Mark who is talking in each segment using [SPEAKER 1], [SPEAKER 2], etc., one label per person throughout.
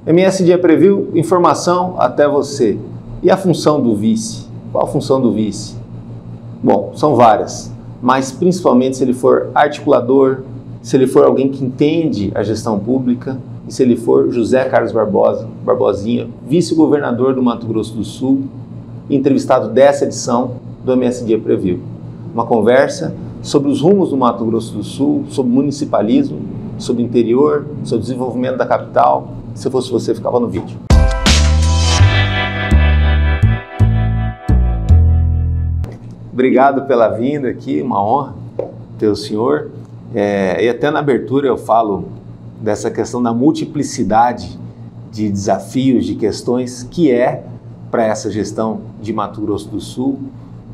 [SPEAKER 1] MSD Preview, informação até você. E a função do vice? Qual a função do vice? Bom, são várias, mas principalmente se ele for articulador, se ele for alguém que entende a gestão pública e se ele for José Carlos Barbosinha, vice-governador do Mato Grosso do Sul, entrevistado dessa edição do MSD Preview. Uma conversa sobre os rumos do Mato Grosso do Sul, sobre municipalismo, sobre o interior, sobre o desenvolvimento da capital. Se eu fosse você, ficava no vídeo. Obrigado pela vinda aqui, uma honra ter o senhor. E até na abertura eu falo dessa questão da multiplicidade de desafios, de questões que é para essa gestão de Mato Grosso do Sul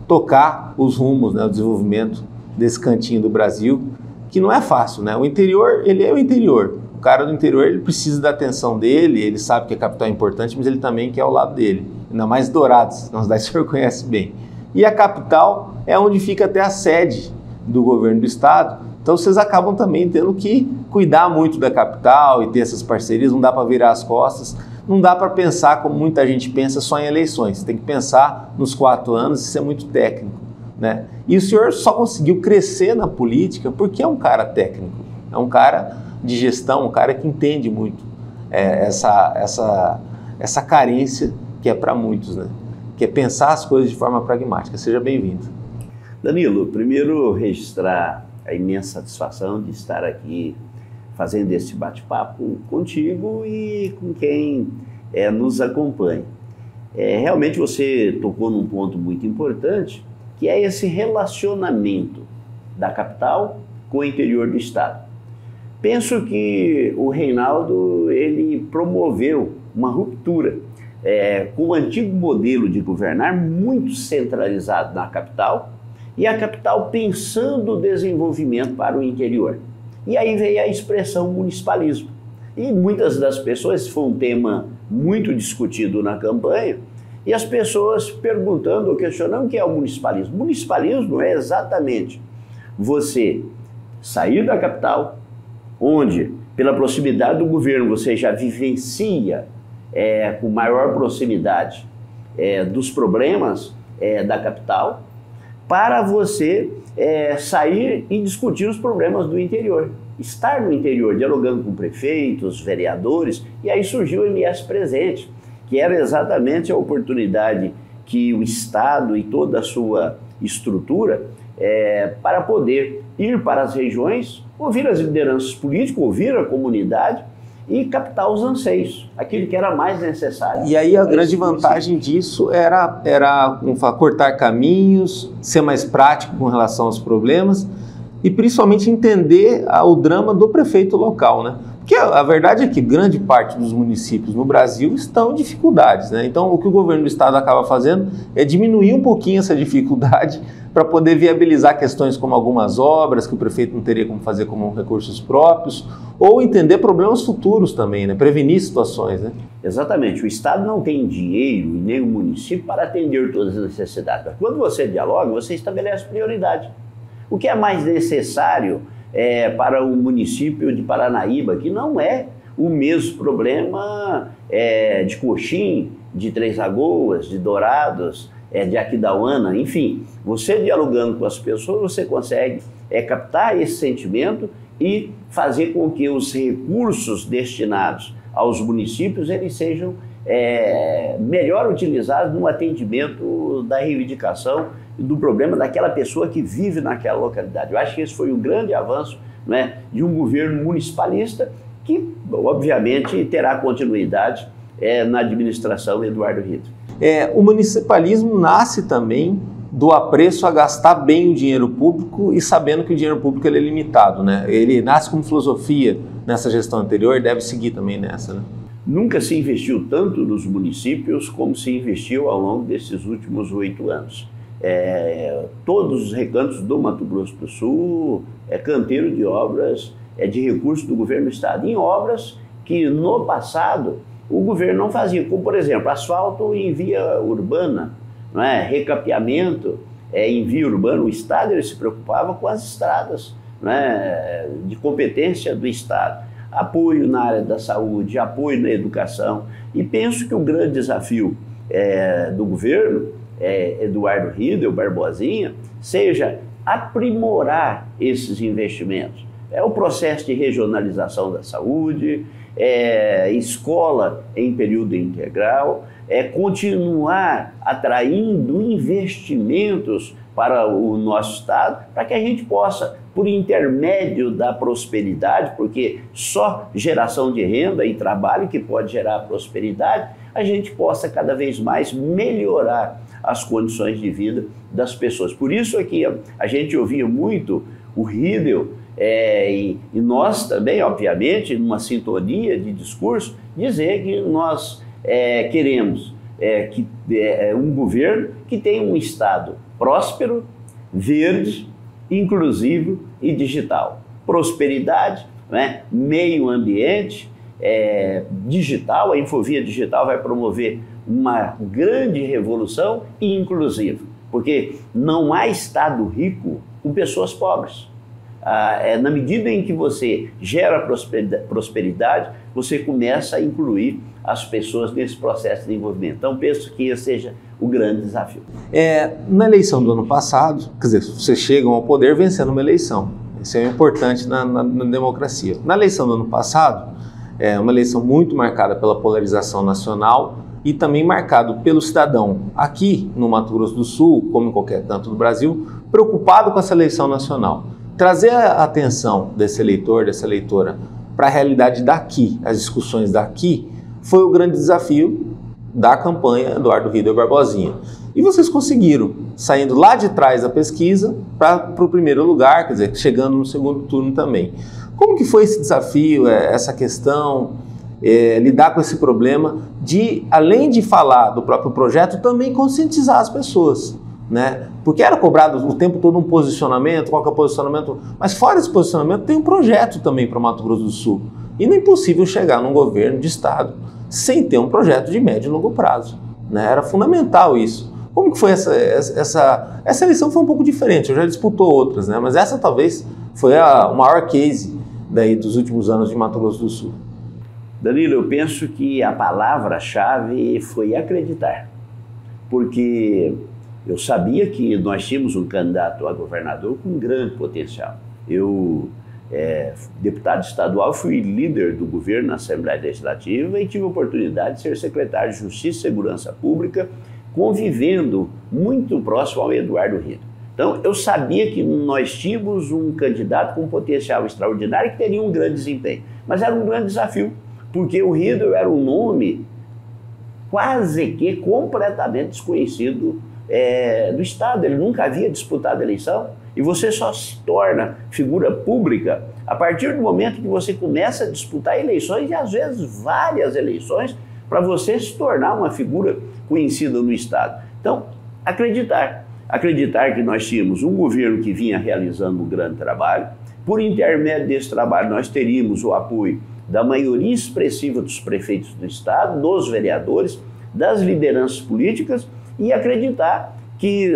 [SPEAKER 1] tocar os rumos, né, o desenvolvimento desse cantinho do Brasil, que não é fácil, né? O interior, ele é o interior. O cara do interior, ele precisa da atenção dele, ele sabe que a capital é importante, mas ele também quer ao lado dele. Ainda mais Dourados, na cidade que o senhor conhece bem. E a capital é onde fica até a sede do governo do estado. Então vocês acabam também tendo que cuidar muito da capital e ter essas parcerias, não dá para virar as costas, não dá para pensar como muita gente pensa só em eleições. Você tem que pensar nos 4 anos, isso é muito técnico, né? E o senhor só conseguiu crescer na política porque é um cara técnico, é um cara de gestão, um cara que entende muito essa carência que é para muitos, né? Que é pensar as coisas de forma pragmática. Seja bem-vindo.
[SPEAKER 2] Danilo, primeiro registrar a imensa satisfação de estar aqui fazendo esse bate-papo contigo e com quem nos acompanha. Realmente você tocou num ponto muito importante, que é esse relacionamento da capital com o interior do estado. Penso que o Reinaldo, ele promoveu uma ruptura com o antigo modelo de governar muito centralizado na capital e a capital pensando o desenvolvimento para o interior. E aí veio a expressão municipalismo. E muitas das pessoas, foi um tema muito discutido na campanha, e as pessoas perguntando ou questionando o que é o municipalismo. Municipalismo é exatamente você sair da capital, onde, pela proximidade do governo, você já vivencia com maior proximidade dos problemas da capital, para você sair e discutir os problemas do interior. Estar no interior, dialogando com prefeitos, vereadores, e aí surgiu o MS Presente, que era exatamente a oportunidade que o Estado e toda a sua estrutura para poder ir para as regiões, ouvir as lideranças políticas, ouvir a comunidade e captar os anseios, aquilo que era mais necessário.
[SPEAKER 1] E aí a grande vantagem disso era cortar caminhos, ser mais prático com relação aos problemas e principalmente entender o drama do prefeito local, né? Porque a verdade é que grande parte dos municípios no Brasil estão em dificuldades, né? Então o que o governo do estado acaba fazendo é diminuir um pouquinho essa dificuldade para poder viabilizar questões como algumas obras que o prefeito não teria como fazer como recursos próprios, ou entender problemas futuros também, né? Prevenir situações, né?
[SPEAKER 2] Exatamente. O Estado não tem dinheiro e nem o município para atender todas as necessidades. Mas quando você dialoga, você estabelece prioridade. O que é mais necessário para o município de Paranaíba, que não é o mesmo problema de Coxim, de Três Lagoas, de Dourados, de Aquidauana, enfim. Você dialogando com as pessoas, você consegue captar esse sentimento e fazer com que os recursos destinados aos municípios eles sejam melhor utilizados no atendimento da reivindicação do problema daquela pessoa que vive naquela localidade. Eu acho que esse foi um grande avanço, né, de um governo municipalista que, obviamente, terá continuidade na administração Eduardo Rito.
[SPEAKER 1] O municipalismo nasce também do apreço a gastar bem o dinheiro público e sabendo que o dinheiro público ele é limitado, né? Ele nasce como filosofia nessa gestão anterior e deve seguir também nessa, né?
[SPEAKER 2] Nunca se investiu tanto nos municípios como se investiu ao longo desses últimos 8 anos. Todos os recantos do Mato Grosso do Sul canteiro de obras de recursos do governo do estado, em obras que no passado o governo não fazia, como por exemplo, asfalto em via urbana, não é? Recapeamento em via urbana. O estado ele se preocupava com as estradas, não é? De competência do estado. apoio na área da saúde, apoio na educação. E penso que o grande desafio do governo, Eduardo Riedel, Barbosinha, seja aprimorar esses investimentos. É o processo de regionalização da saúde, escola em período integral, continuar atraindo investimentos para o nosso Estado, para que a gente possa, por intermédio da prosperidade, porque só geração de renda e trabalho que pode gerar prosperidade, a gente possa cada vez mais melhorar as condições de vida das pessoas. Por isso aqui a gente ouvia muito o Riedel, e nós também, obviamente, numa sintonia de discurso, dizer que nós queremos um governo que tenha um Estado próspero, verde, inclusivo e digital. Prosperidade, né? Meio ambiente, digital, a Infovia Digital vai promover uma grande revolução e inclusiva, porque não há Estado rico com pessoas pobres. Na medida em que você gera prosperidade, você começa a incluir as pessoas nesse processo de desenvolvimento. Então, penso que esse seja o grande desafio.
[SPEAKER 1] Na eleição do ano passado, quer dizer, vocês chegam ao poder vencendo uma eleição. Isso é importante na democracia. Na eleição do ano passado, uma eleição muito marcada pela polarização nacional e também marcado pelo cidadão aqui no Mato Grosso do Sul, como em qualquer canto do Brasil, preocupado com essa eleição nacional. Trazer a atenção desse eleitor, dessa eleitora, para a realidade daqui, as discussões daqui, foi o grande desafio da campanha Eduardo Riedel Barbosinha. E vocês conseguiram, saindo lá de trás da pesquisa para o primeiro lugar, quer dizer, chegando no segundo turno também. Como que foi esse desafio, essa questão, lidar com esse problema de, além de falar do próprio projeto, também conscientizar as pessoas, né? Porque era cobrado o tempo todo um posicionamento, qual que é o posicionamento, mas fora esse posicionamento tem um projeto também para o Mato Grosso do Sul. E não é impossível chegar num governo de estado sem ter um projeto de médio e longo prazo, né? Era fundamental isso. Como que foi essa eleição? Foi um pouco diferente, eu já disputou outras, né? Mas essa talvez foi o maior case daí dos últimos anos de Mato Grosso do Sul.
[SPEAKER 2] Danilo, eu penso que a palavra-chave foi acreditar, porque eu sabia que nós tínhamos um candidato a governador com grande potencial. Eu, deputado estadual, fui líder do governo na Assembleia Legislativa e tive a oportunidade de ser secretário de Justiça e Segurança Pública, convivendo muito próximo ao Eduardo Riedel. Então, eu sabia que nós tínhamos um candidato com potencial extraordinário que teria um grande desempenho. Mas era um grande desafio, porque o Riedel era um nome quase que completamente desconhecido do Estado. Ele nunca havia disputado eleição e você só se torna figura pública a partir do momento que você começa a disputar eleições e às vezes várias eleições para você se tornar uma figura conhecida no Estado. Então, acreditar que nós tínhamos um governo que vinha realizando um grande trabalho. Por intermédio desse trabalho nós teríamos o apoio da maioria expressiva dos prefeitos do Estado, dos vereadores, das lideranças políticas, e acreditar que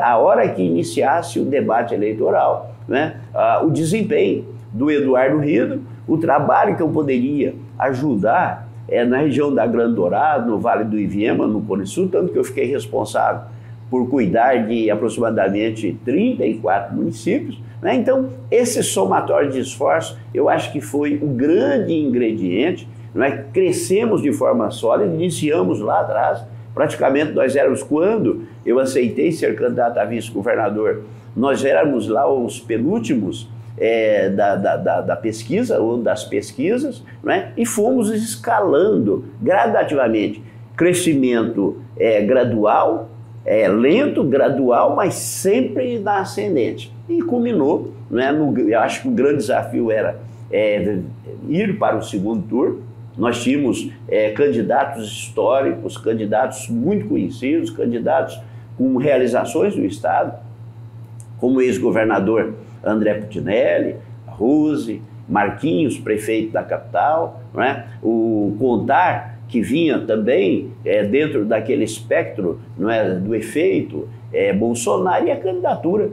[SPEAKER 2] a hora que iniciasse o debate eleitoral, né, o desempenho do Eduardo Riedel, o trabalho que eu poderia ajudar na região da Grande Dourado, no Vale do Iviema, no Cone Sul, tanto que eu fiquei responsável por cuidar de aproximadamente 34 municípios, né? Então, esse somatório de esforço, eu acho que foi o grande ingrediente, né? Crescemos de forma sólida, iniciamos lá atrás. Praticamente nós éramos, quando eu aceitei ser candidato a vice-governador, nós éramos lá os penúltimos da pesquisa, ou das pesquisas, né? E fomos escalando gradativamente. Crescimento gradual, lento, gradual, mas sempre na ascendente. E culminou, né? Eu acho que o grande desafio era ir para o segundo turno. Nós tínhamos candidatos históricos, candidatos muito conhecidos, candidatos com realizações do Estado, como o ex-governador André Putinelli, Rose, Marquinhos, prefeito da capital, né? O Contar, que vinha também dentro daquele espectro, não é, do efeito Bolsonaro, e a candidatura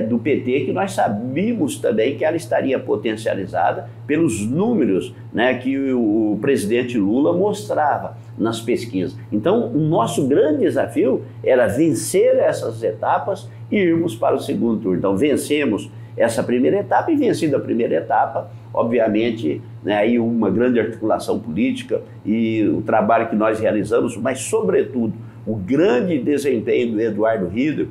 [SPEAKER 2] do PT, que nós sabíamos também que ela estaria potencializada pelos números, né, que o presidente Lula mostrava nas pesquisas. Então, o nosso grande desafio era vencer essas etapas e irmos para o segundo turno. Então, vencemos essa primeira etapa, e vencida a primeira etapa, obviamente, né, aí uma grande articulação política e o trabalho que nós realizamos, mas, sobretudo, o grande desempenho do Eduardo Riedel,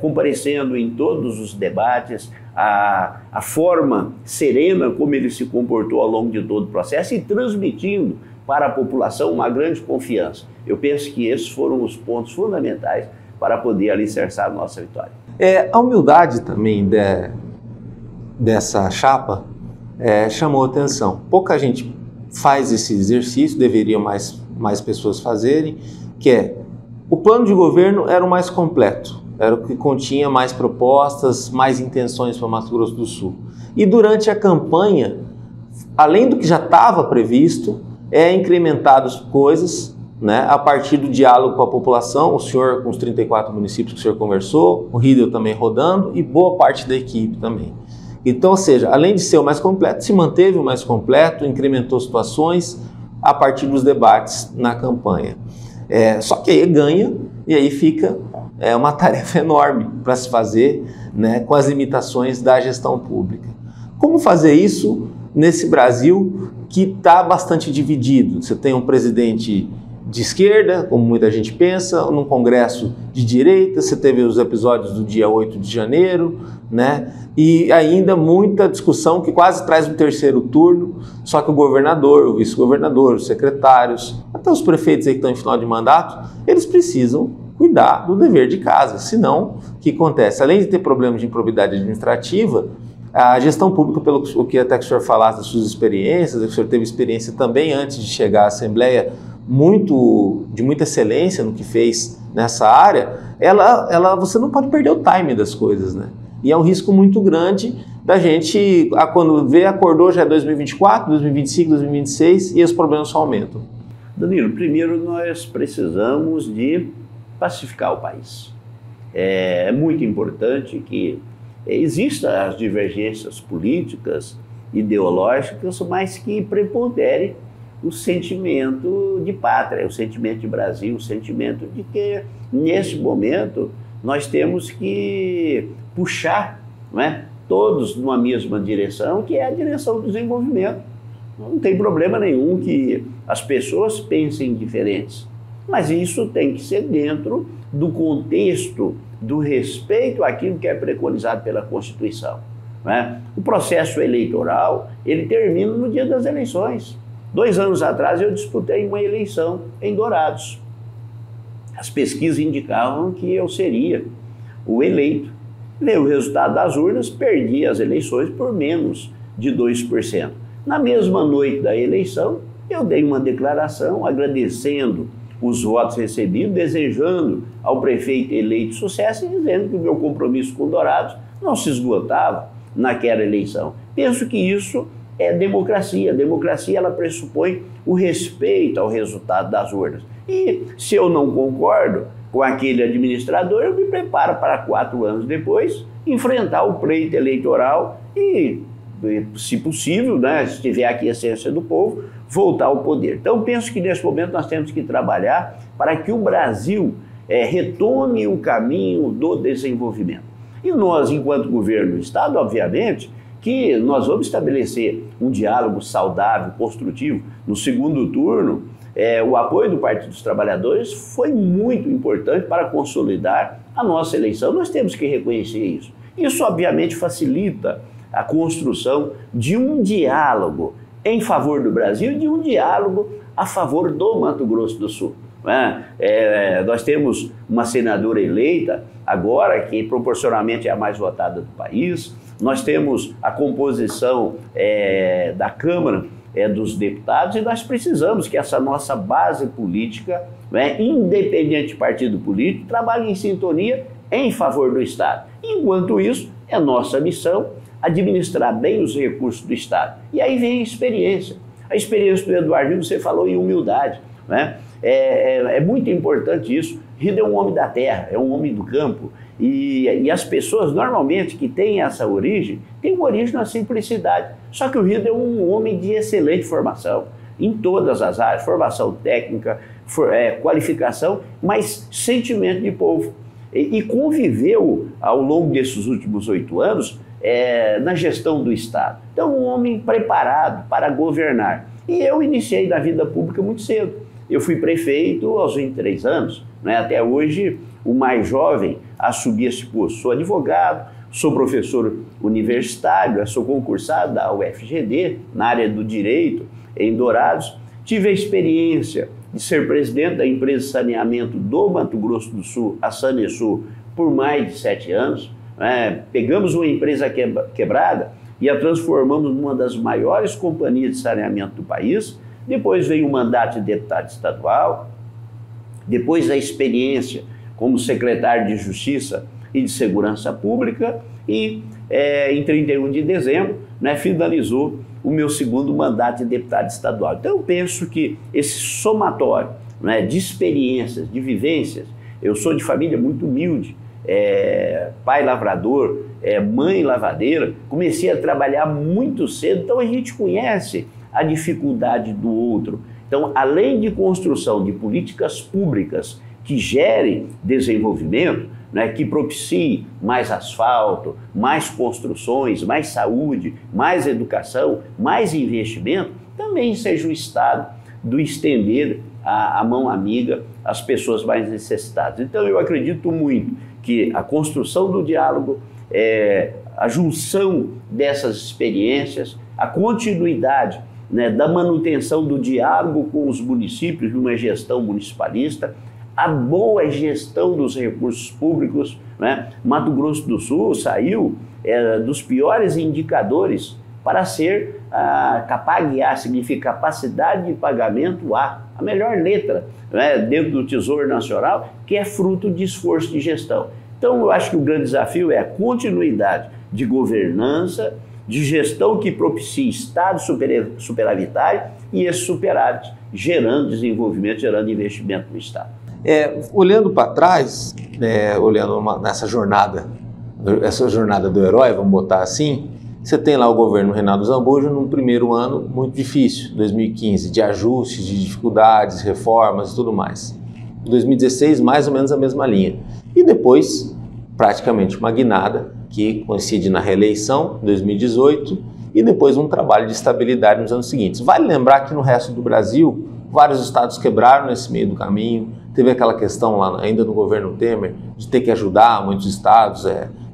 [SPEAKER 2] comparecendo em todos os debates, a forma serena como ele se comportou ao longo de todo o processo e transmitindo para a população uma grande confiança. Eu penso que esses foram os pontos fundamentais para poder alicerçar a nossa vitória.
[SPEAKER 1] A humildade também dessa chapa chamou atenção. Pouca gente faz esse exercício, deveriam mais pessoas fazerem, que o plano de governo era o mais completo, era o que continha mais propostas, mais intenções para o Mato Grosso do Sul. E durante a campanha, além do que já estava previsto, incrementadas coisas, né, a partir do diálogo com a população, o senhor com os 34 municípios que o senhor conversou, o Riedel também rodando e boa parte da equipe também. Então, ou seja, além de ser o mais completo, se manteve o mais completo, incrementou situações a partir dos debates na campanha. Só que aí ganha e aí fica uma tarefa enorme para se fazer, né, com as limitações da gestão pública. Como fazer isso nesse Brasil que está bastante dividido? Você tem um presidente de esquerda, como muita gente pensa, num Congresso de direita, você teve os episódios do dia 8 de janeiro, né? E ainda muita discussão que quase traz um terceiro turno, só que o governador, o vice-governador, os secretários, até os prefeitos aí que estão em final de mandato, eles precisam cuidar do dever de casa, senão o que acontece? Além de ter problemas de improbidade administrativa, a gestão pública, pelo que até que o senhor falasse das suas experiências, o senhor teve experiência também antes de chegar à Assembleia, de muita excelência no que fez nessa área, você não pode perder o time das coisas, né? E é um risco muito grande da gente, quando vê, acordou, já é 2024, 2025, 2026 e os problemas só aumentam.
[SPEAKER 2] Danilo, primeiro nós precisamos de pacificar o país. É muito importante que existam as divergências políticas, ideológicas, mas que preponderem o sentimento de pátria, o sentimento de Brasil, o sentimento de que, nesse momento, nós temos que puxar, não é, todos numa mesma direção, que é a direção do desenvolvimento. Não tem problema nenhum que as pessoas pensem diferentes, mas isso tem que ser dentro do contexto do respeito àquilo que é preconizado pela Constituição, não é? O processo eleitoral, ele termina no dia das eleições. 2 anos atrás eu disputei uma eleição em Dourados. As pesquisas indicavam que eu seria o eleito. Veio o resultado das urnas, perdi as eleições por menos de 2%. Na mesma noite da eleição, eu dei uma declaração agradecendo os votos recebidos, desejando ao prefeito eleito sucesso e dizendo que o meu compromisso com Dourados não se esgotava naquela eleição. Penso que isso é democracia. A democracia, ela pressupõe o respeito ao resultado das urnas. E se eu não concordo com aquele administrador, eu me preparo para 4 anos depois enfrentar o pleito eleitoral e, se possível, né, se tiver a aquiescência do povo, voltar ao poder. Então, penso que nesse momento nós temos que trabalhar para que o Brasil retome o caminho do desenvolvimento. E nós, enquanto governo do Estado, obviamente, que nós vamos estabelecer um diálogo saudável, construtivo. No segundo turno, o apoio do Partido dos Trabalhadores foi muito importante para consolidar a nossa eleição. Nós temos que reconhecer isso. Isso, obviamente, facilita a construção de um diálogo em favor do Brasil e de um diálogo a favor do Mato Grosso do Sul. Nós temos uma senadora eleita agora, que proporcionalmente é a mais votada do país. Nós temos a composição da Câmara dos Deputados e nós precisamos que essa nossa base política, independente de partido político, trabalhe em sintonia em favor do Estado. Enquanto isso, é nossa missão administrar bem os recursos do Estado. E aí vem a experiência. A experiência do Eduardo Rio, você falou em humildade, né? É muito importante isso. Rio é um homem da terra, é um homem do campo. E as pessoas, normalmente, que têm essa origem, têm uma origem na simplicidade. Só que o Rio é um homem de excelente formação, em todas as áreas, formação técnica, qualificação, mas sentimento de povo. E conviveu, ao longo desses últimos 8 anos, na gestão do Estado. Então, um homem preparado para governar. E eu iniciei na vida pública muito cedo. Eu fui prefeito aos 23 anos, né? Até hoje, o mais jovem a subir esse posto. Sou advogado, sou professor universitário, sou concursado da UFGD, na área do direito, em Dourados. Tive a experiência de ser presidente da empresa de saneamento do Mato Grosso do Sul, a Sanesul, por mais de 7 anos. Pegamos uma empresa quebrada e a transformamos numa das maiores companhias de saneamento do país. Depois veio o mandato de deputado estadual, depois a experiência como secretário de Justiça e de Segurança Pública e em 31 de dezembro, finalizou o meu segundo mandato de deputado estadual. Então eu penso que esse somatório de experiências, de vivências, eu sou de família muito humilde, pai lavrador, mãe lavadeira, comecei a trabalhar muito cedo, então a gente conhece a dificuldade do outro. Então, além de construção de políticas públicas que gerem desenvolvimento, que propiciem mais asfalto, mais construções, mais saúde, mais educação, mais investimento, também seja o Estado do estender a mão amiga às pessoas mais necessitadas. Então, eu acredito muito que a construção do diálogo, a junção dessas experiências, a continuidade da manutenção do diálogo com os municípios, de uma gestão municipalista, a boa gestão dos recursos públicos. Mato Grosso do Sul saiu dos piores indicadores para ser CAPAG-A, significa capacidade de pagamento A, a melhor letra dentro do Tesouro Nacional, que é fruto de esforço de gestão. Então, eu acho que o grande desafio é a continuidade de governança, de gestão que propicie Estado superavitário e esse superávit gerando desenvolvimento, gerando investimento no Estado.
[SPEAKER 1] Olhando para trás, olhando nessa jornada, essa jornada do herói, vamos botar assim, você tem lá o governo Reinaldo Zambujo num primeiro ano muito difícil, 2015, de ajustes, de dificuldades, reformas e tudo mais. 2016, mais ou menos a mesma linha. E depois, praticamente uma guinada, que coincide na reeleição, 2018, e depois um trabalho de estabilidade nos anos seguintes. Vale lembrar que no resto do Brasil, vários estados quebraram nesse meio do caminho, teve aquela questão lá ainda no governo Temer, de ter que ajudar muitos estados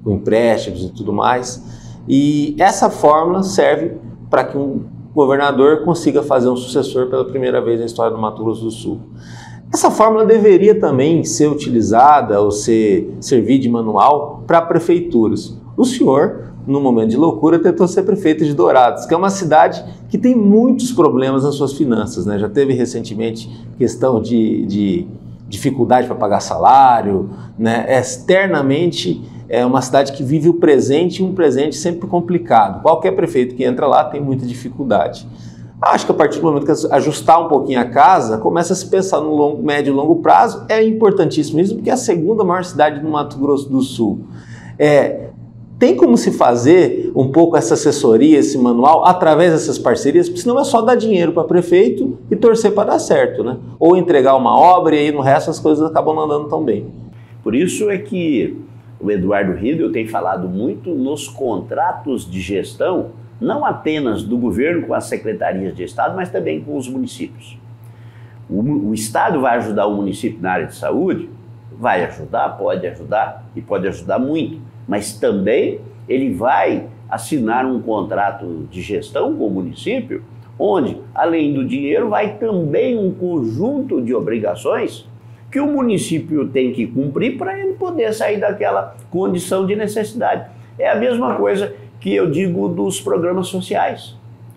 [SPEAKER 1] com empréstimos e tudo mais, e essa fórmula serve para que um governador consiga fazer um sucessor pela primeira vez na história do Mato Grosso do Sul. Essa fórmula deveria também ser utilizada ou servir de manual para prefeituras. O senhor, no momento de loucura, tentou ser prefeito de Dourados, que é uma cidade que tem muitos problemas nas suas finanças, Já teve recentemente questão de dificuldade para pagar salário, Externamente é uma cidade que vive o presente e um presente sempre complicado. Qualquer prefeito que entra lá tem muita dificuldade. Acho que a partir do momento que ajustar um pouquinho a casa, começa a se pensar no médio e longo prazo, é importantíssimo isso, porque é a segunda maior cidade do Mato Grosso do Sul. Tem como se fazer um pouco essa assessoria, esse manual, através dessas parcerias, porque senão é só dar dinheiro para prefeito e torcer para dar certo, Ou entregar uma obra e aí no resto as coisas acabam não andando tão bem.
[SPEAKER 2] Por isso é que o Eduardo Riedel tem falado muito nos contratos de gestão, não apenas do governo com as secretarias de Estado, mas também com os municípios. O Estado vai ajudar o município na área de saúde? Vai ajudar e pode ajudar muito, mas também ele vai assinar um contrato de gestão com o município, onde, além do dinheiro, vai também um conjunto de obrigações que o município tem que cumprir para ele poder sair daquela condição de necessidade. É a mesma coisa que eu digo dos programas sociais.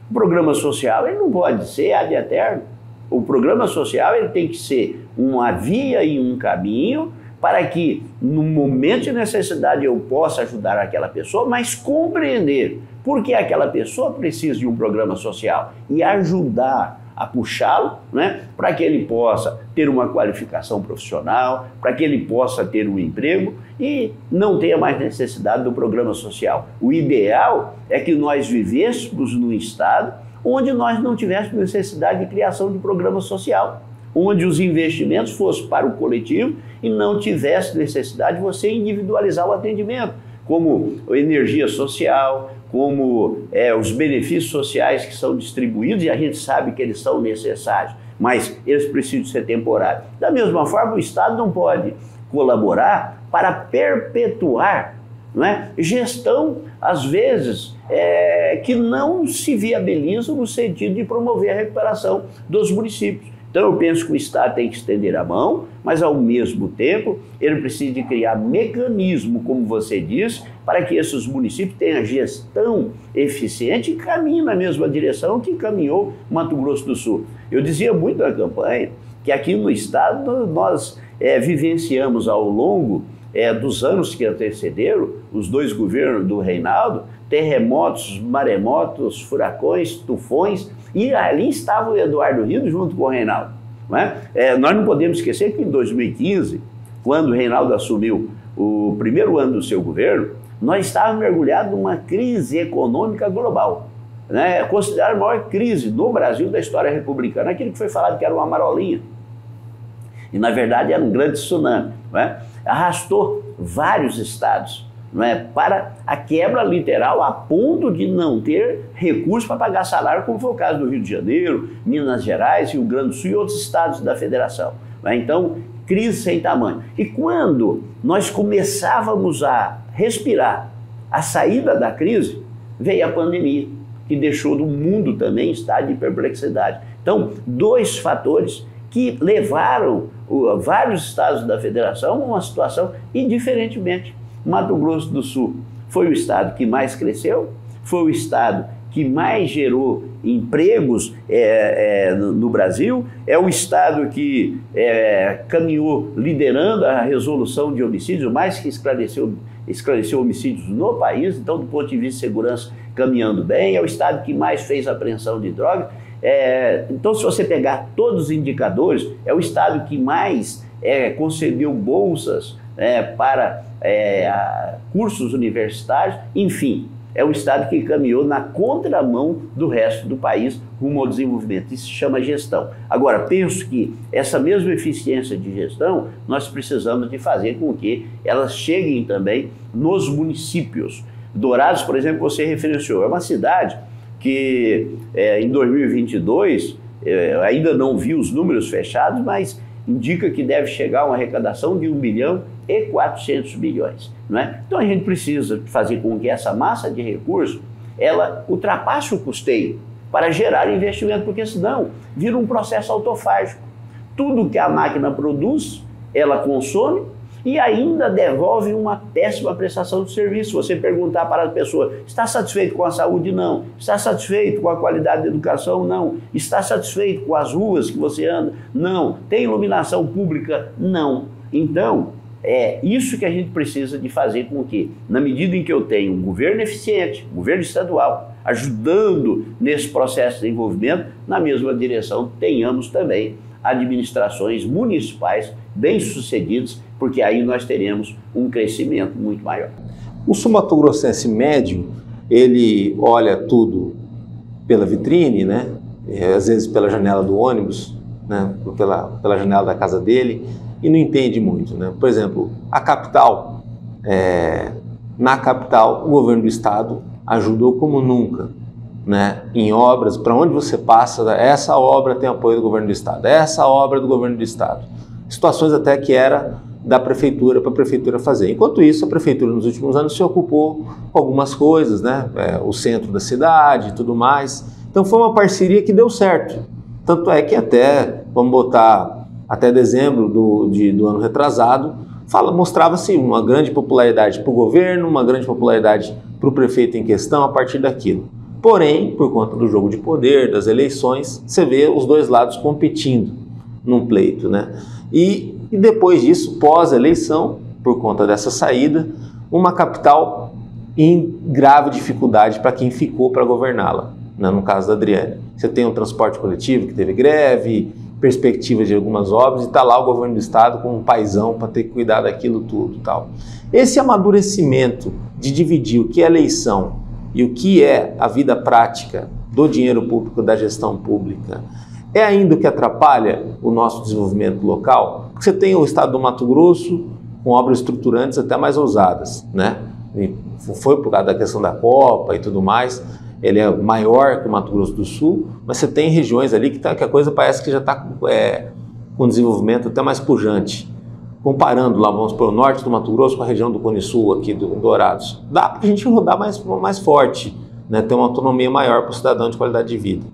[SPEAKER 2] O programa social ele não pode ser ad eterno. O programa social ele tem que ser uma via e um caminho para que, no momento de necessidade, eu possa ajudar aquela pessoa, mas compreender porque aquela pessoa precisa de um programa social e ajudar a puxá-lo, né, para que ele possa ter uma qualificação profissional, para que ele possa ter um emprego e não tenha mais necessidade do programa social. O ideal é que nós vivêssemos num estado onde nós não tivéssemos necessidade de criação de programa social, onde os investimentos fossem para o coletivo e não tivesse necessidade de você individualizar o atendimento, como energia social, como os benefícios sociais que são distribuídos, e a gente sabe que eles são necessários, mas eles precisam ser temporários. Da mesma forma, o Estado não pode colaborar para perpetuar, não é, gestão, às vezes, que não se viabiliza no sentido de promover a recuperação dos municípios. Então eu penso que o Estado tem que estender a mão, mas ao mesmo tempo ele precisa de criar mecanismo, como você disse, para que esses municípios tenham gestão eficiente e caminhem na mesma direção que caminhou Mato Grosso do Sul. Eu dizia muito na campanha que aqui no Estado nós vivenciamos ao longo dos anos que antecederam os dois governos do Reinaldo, terremotos, maremotos, furacões, tufões, e ali estava o Eduardo Rido junto com o Reinaldo. Não é? Nós não podemos esquecer que em 2015, quando o Reinaldo assumiu o primeiro ano do seu governo, nós estávamos mergulhados numa crise econômica global. Né? Considerada a maior crise no Brasil da história republicana, aquilo que foi falado que era uma marolinha. E na verdade era um grande tsunami. Não é? Arrastou vários estados, não é, para a quebra literal, a ponto de não ter recursos para pagar salário, como foi o caso do Rio de Janeiro, Minas Gerais, Rio Grande do Sul e outros estados da federação. Não é? Então, crise sem tamanho. E quando nós começávamos a respirar a saída da crise, veio a pandemia, que deixou o mundo também em estado de perplexidade. Então, dois fatores que levaram vários estados da federação a uma situação indiferentemente. Mato Grosso do Sul foi o estado que mais cresceu, foi o estado que mais gerou empregos no Brasil, é o estado que caminhou liderando a resolução de homicídios, mais que esclareceu homicídios no país, então do ponto de vista de segurança caminhando bem, é o estado que mais fez apreensão de drogas. Então se você pegar todos os indicadores, é o estado que mais concedeu bolsas para cursos universitários, enfim, é o estado que caminhou na contramão do resto do país rumo ao desenvolvimento. Isso se chama gestão. Agora, penso que essa mesma eficiência de gestão, nós precisamos de fazer com que elas cheguem também nos municípios. Dourados, por exemplo, você referenciou, é uma cidade que em 2022, ainda não vi os números fechados, mas indica que deve chegar a uma arrecadação de 1.400 bilhões. Não é? Então a gente precisa fazer com que essa massa de recursos ela ultrapasse o custeio para gerar investimento, porque senão vira um processo autofágico. Tudo que a máquina produz, ela consome e ainda devolve uma péssima prestação de serviço. Você perguntar para a pessoa, está satisfeito com a saúde? Não. Está satisfeito com a qualidade da educação? Não. Está satisfeito com as ruas que você anda? Não. Tem iluminação pública? Não. Então, é isso que a gente precisa de fazer com que, na medida em que eu tenho um governo eficiente, governo estadual, ajudando nesse processo de desenvolvimento, na mesma direção tenhamos também administrações municipais bem-sucedidas, porque aí nós teremos um crescimento muito maior.
[SPEAKER 1] O sul-mato-grossense médio, ele olha tudo pela vitrine, né? Às vezes pela janela do ônibus, né? pela janela da casa dele, e não entende muito, né? Por exemplo, a capital, na capital, o governo do estado ajudou como nunca, né? Em obras, para onde você passa, essa obra tem apoio do governo do estado, essa obra é do governo do estado. Situações até que era da prefeitura para a prefeitura fazer. Enquanto isso, a prefeitura nos últimos anos se ocupou com algumas coisas, né? O centro da cidade e tudo mais. Então foi uma parceria que deu certo. Tanto é que até, vamos botar, até dezembro do ano retrasado, mostrava-se uma grande popularidade para o governo, uma grande popularidade para o prefeito em questão a partir daquilo. Porém, por conta do jogo de poder, das eleições, você vê os dois lados competindo num pleito, né? E depois disso, pós-eleição, por conta dessa saída, uma capital em grave dificuldade para quem ficou para governá-la, né? No caso da Adriane. Você tem um transporte coletivo que teve greve, perspectivas de algumas obras, e está lá o governo do estado com um paizão para ter que cuidar daquilo tudo e tal. Esse amadurecimento de dividir o que é eleição e o que é a vida prática do dinheiro público, da gestão pública, é ainda o que atrapalha o nosso desenvolvimento local? Porque você tem o estado do Mato Grosso com obras estruturantes até mais ousadas, né? E foi por causa da questão da Copa e tudo mais. Ele é maior que o Mato Grosso do Sul, mas você tem regiões ali que a coisa parece que já está com desenvolvimento até mais pujante. Comparando lá, vamos para o norte do Mato Grosso com a região do Cone Sul, aqui do Dourados. Dá para a gente rodar mais forte, né? Ter uma autonomia maior para o cidadão de qualidade de vida.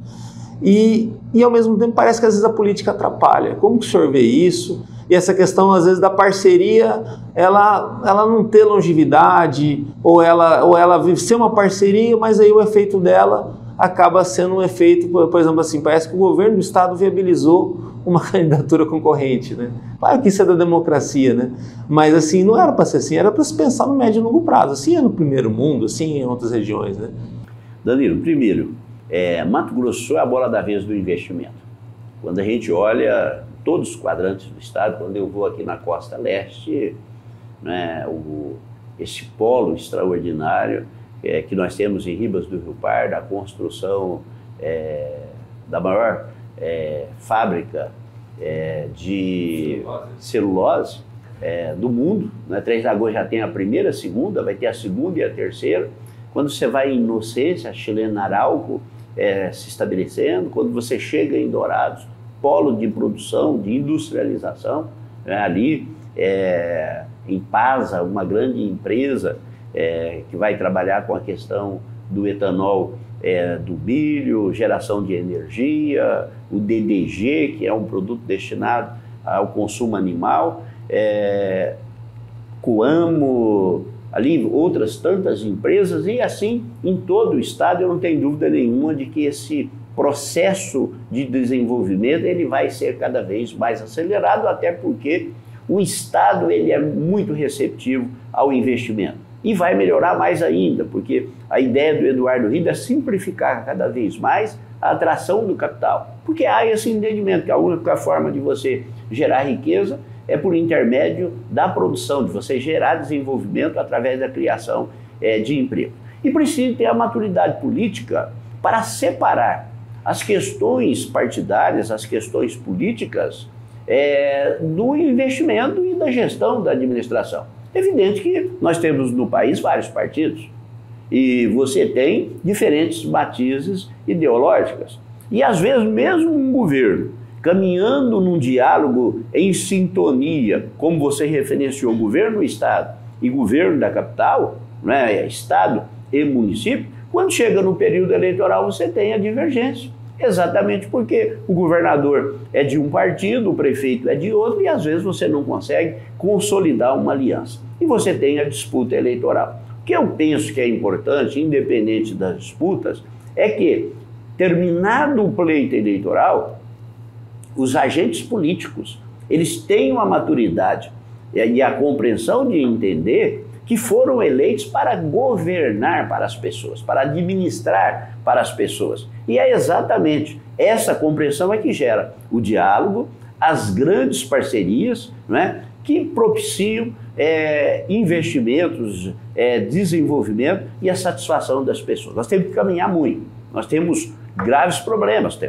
[SPEAKER 1] E ao mesmo tempo parece que às vezes a política atrapalha. Como que o senhor vê isso? E essa questão às vezes da parceria, ela não ter longevidade, ou ela ser uma parceria, mas aí o efeito dela acaba sendo um efeito, por exemplo, assim, parece que o governo do estado viabilizou uma candidatura concorrente, né? Claro que isso é da democracia, né? Mas assim, não era para ser assim, era para se pensar no médio e longo prazo. Assim é no primeiro mundo, assim em outras regiões, né?
[SPEAKER 2] Danilo, primeiro, Mato Grosso é a bola da vez do investimento. Quando a gente olha todos os quadrantes do estado, quando eu vou aqui na costa leste, né, esse polo extraordinário que nós temos em Ribas do Rio Pardo, a construção da maior fábrica de celulose do mundo, né? Três Lagoas já tem a primeira, a segunda, vai ter a segunda e a terceira. Quando você vai em Inocência, a chilena Arauco se estabelecendo, quando você chega em Dourados, polo de produção, de industrialização, né? Ali em Pasa, uma grande empresa que vai trabalhar com a questão do etanol do milho, geração de energia, o DDG, que é um produto destinado ao consumo animal, Coamo, ali outras tantas empresas, e assim em todo o estado. Eu não tenho dúvida nenhuma de que esse processo de desenvolvimento ele vai ser cada vez mais acelerado, até porque o estado ele é muito receptivo ao investimento. E vai melhorar mais ainda, porque a ideia do Eduardo Ribe é simplificar cada vez mais a atração do capital. Porque há esse entendimento que a única forma de você gerar riqueza é por intermédio da produção, de você gerar desenvolvimento através da criação de emprego. E precisa ter a maturidade política para separar as questões partidárias, as questões políticas do investimento e da gestão da administração. É evidente que nós temos no país vários partidos e você tem diferentes matizes ideológicas. E às vezes mesmo um governo caminhando num diálogo em sintonia, como você referenciou, governo do estado e governo da capital, né, estado e município, quando chega no período eleitoral você tem a divergência. Exatamente porque o governador é de um partido, o prefeito é de outro, e às vezes você não consegue consolidar uma aliança. E você tem a disputa eleitoral. O que eu penso que é importante, independente das disputas, é que, terminado o pleito eleitoral, os agentes políticos, eles têm uma maturidade e a compreensão de entender que foram eleitos para governar para as pessoas, para administrar para as pessoas. E é exatamente essa compreensão que gera o diálogo, as grandes parcerias, né, que propiciam investimentos, desenvolvimento e a satisfação das pessoas. Nós temos que caminhar muito. Nós temos graves problemas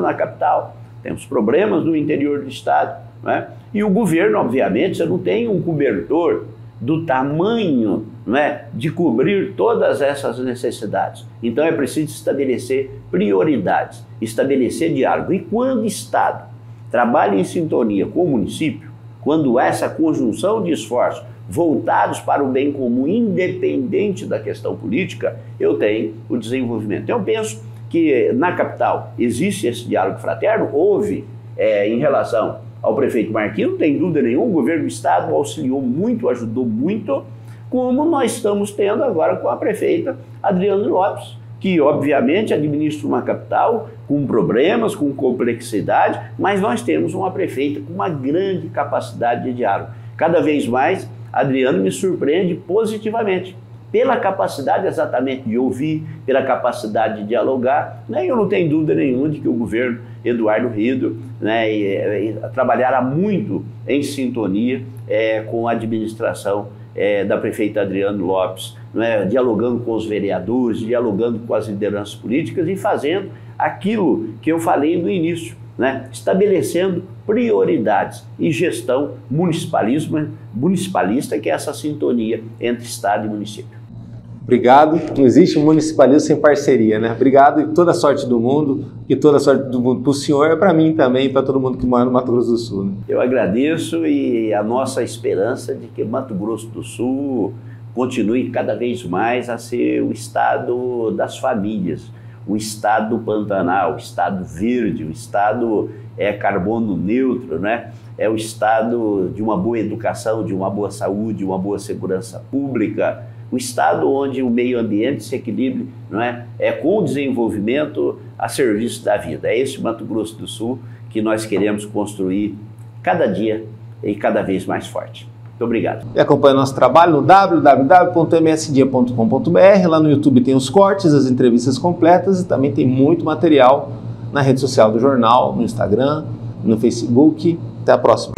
[SPEAKER 2] na capital, temos problemas no interior do estado, né? E o governo, obviamente, você não tem um cobertor do tamanho, né, de cobrir todas essas necessidades. Então é preciso estabelecer prioridades, estabelecer diálogo. E quando o Estado trabalha em sintonia com o município, quando há essa conjunção de esforços voltados para o bem comum, independente da questão política, eu tenho o desenvolvimento. Então, eu penso que na capital existe esse diálogo fraterno, houve em relação ao prefeito Marquinhos, não tem dúvida nenhuma, o governo do estado auxiliou muito, ajudou muito, como nós estamos tendo agora com a prefeita Adriane Lopes, que obviamente administra uma capital com problemas, com complexidade, mas nós temos uma prefeita com uma grande capacidade de diálogo. Cada vez mais, a Adriane me surpreende positivamente, pela capacidade exatamente de ouvir, pela capacidade de dialogar, né? Eu não tenho dúvida nenhuma de que o governo Eduardo Riedel, né, trabalhará muito em sintonia com a administração da prefeita Adriane Lopes, né, dialogando com os vereadores, dialogando com as lideranças políticas e fazendo aquilo que eu falei no início, né, estabelecendo prioridades e gestão municipalista, que é essa sintonia entre Estado e município.
[SPEAKER 1] Obrigado. Não existe municipalismo sem parceria, né? Obrigado e toda a sorte do mundo, e toda a sorte do mundo para o senhor, para mim também, para todo mundo que mora no Mato Grosso do Sul. Né?
[SPEAKER 2] Eu agradeço, e a nossa esperança de que Mato Grosso do Sul continue cada vez mais a ser o estado das famílias, o estado Pantanal, o estado verde, o estado carbono neutro, né? É o estado de uma boa educação, de uma boa saúde, uma boa segurança pública, o estado onde o meio ambiente se equilibre, não é? Com o desenvolvimento a serviço da vida. É esse Mato Grosso do Sul que nós queremos construir cada dia e cada vez mais forte. Muito obrigado.
[SPEAKER 1] E acompanhe nosso trabalho no www.msdia.com.br. Lá no YouTube tem os cortes, as entrevistas completas, e também tem muito material na rede social do jornal, no Instagram, no Facebook. Até a próxima.